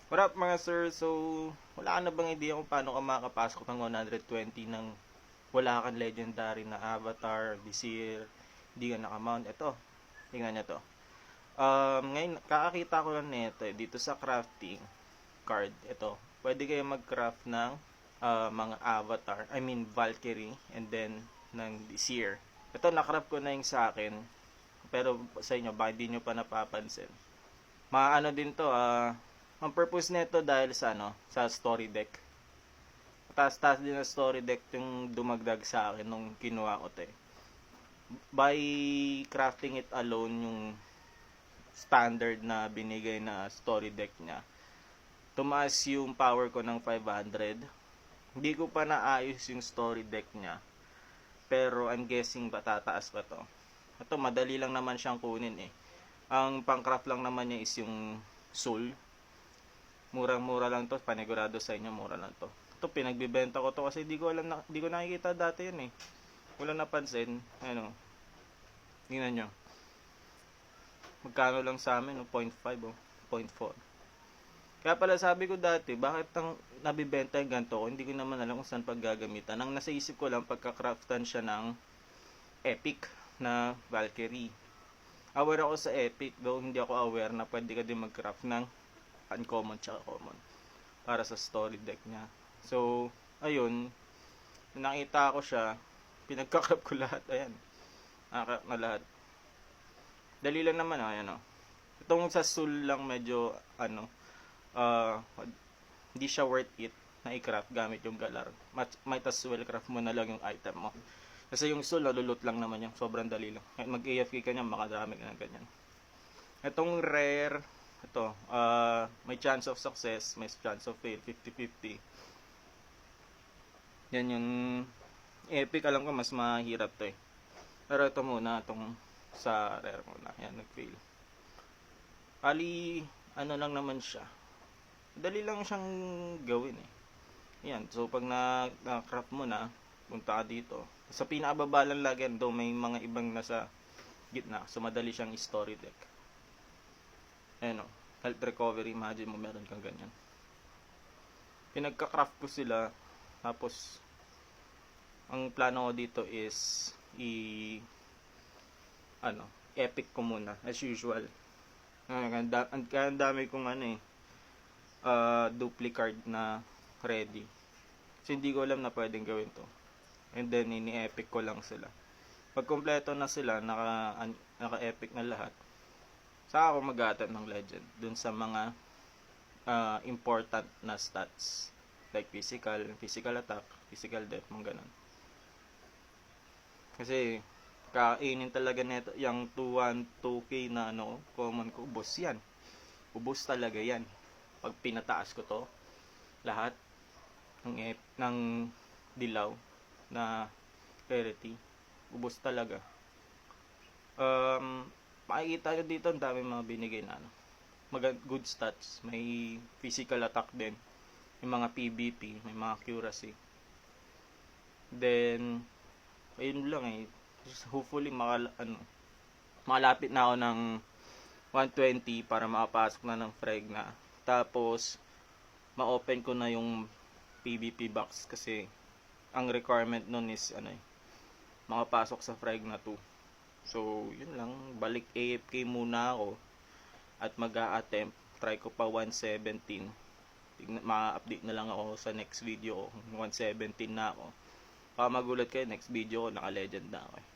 What up mga sir? So, wala ka na bang idea kung paano ka makakapasok ng 120 ng wala kang legendary na avatar, Vizier, hindi ka nakamount? Ito, tingnan nyo to. Ngayon, kakakita ko lang nito dito sa crafting card. Ito, pwede kayo mag-craft ng mga avatar, I mean Valkyrie, and then ng Vizier. Ito, nakraft ko na yung sa akin, pero sa inyo, baka hindi nyo pa napapansin. Maano din to, ang purpose nito dahil sa sa story deck. Taas-taas din ang story deck yung dumagdag sa akin nung kinuha ko 'to. By crafting it alone yung standard na binigay na story deck niya, tumaas yung power ko ng 500. Hindi ko pa naayos yung story deck niya. Pero I'm guessing tataas pa to. Ito, madali lang naman siyang kunin eh. Ang pang-craft lang naman niya is yung soul. Murang-mura lang to, panigurado sa inyo, mura lang to. Ito, pinagbibenta ko to kasi di ko nakikita dati yun eh. Wala napansin, ano, tingnan nyo. Magkano lang sa amin, 0.5 o 0.4. Kaya pala sabi ko dati, bakit nabibenta yung ganito ko, hindi ko naman alam kung saan paggagamitan. Ang nasa isip ko lang, pagka-craftan siya ng epic na Valkyrie. Aware ako sa epic, though hindi ako aware na pwede ka din mag-craft ng uncommon tsaka common para sa story deck niya. So, ayun, nakita ko siya, pinagkakrap ko lahat, ayan, nakakrap na lahat. Dali lang naman, ayan o. Itong sa soul lang medyo, hindi siya worth it na i-craft gamit yung galar. Might as well craft mo na lang yung item mo. Kasi yung soul, nalulot lang naman yan, sobrang dali lang. Mag-AFK ka niya, makadami ka ng ganyan. Itong rare, ito, may chance of success, may chance of fail, 50-50. Yan yung epic, alam ko mas mahirap to eh. Pero ito muna, itong sa rare muna, yan, nag-fail. Ali, ano lang naman siya. Dali lang siyang gawin eh. Yan, so pag na-craft mo na, punta ka dito. Sa pinakababa lang lagi, do may mga ibang nasa gitna, so madali siyang story deck. Ayan o, health recovery, imagine mo meron kang ganyan. Pinagka-craft ko sila, tapos ang plano ko dito is epic ko muna as usual. Kaya ang dami kong duplicate na ready. So hindi ko alam na pwedeng gawin to. And then ini-epic ko lang sila. Pag kompleto na sila, naka-epic na lahat, saka ako mag-attempt ng legend dun sa mga important na stats like physical attack, physical death, mga ganun. Kasi kainin talaga nito yung 2-1-2k na common ko, ubos yan. Ubos talaga yan. Pag pinataas ko to, lahat ng dilaw na rarity, ubos talaga. Makikita nyo dito, ang dami mga binigay na good stats. May physical attack din, may mga PvP, may mga accuracy. Then ayun lang eh, hopefully makalapit na ako ng 120 para makapasok na ng frag na. Tapos ma-open ko na yung PvP box kasi ang requirement nun is makapasok sa frag na 2. So yun lang, balik AFK muna ako at mag-a-attempt. Try ko pa 117. Ma-update na lang ako sa next video ko. 117 na ako. Baka magulat kayo, next video ko naka-legend na ako eh.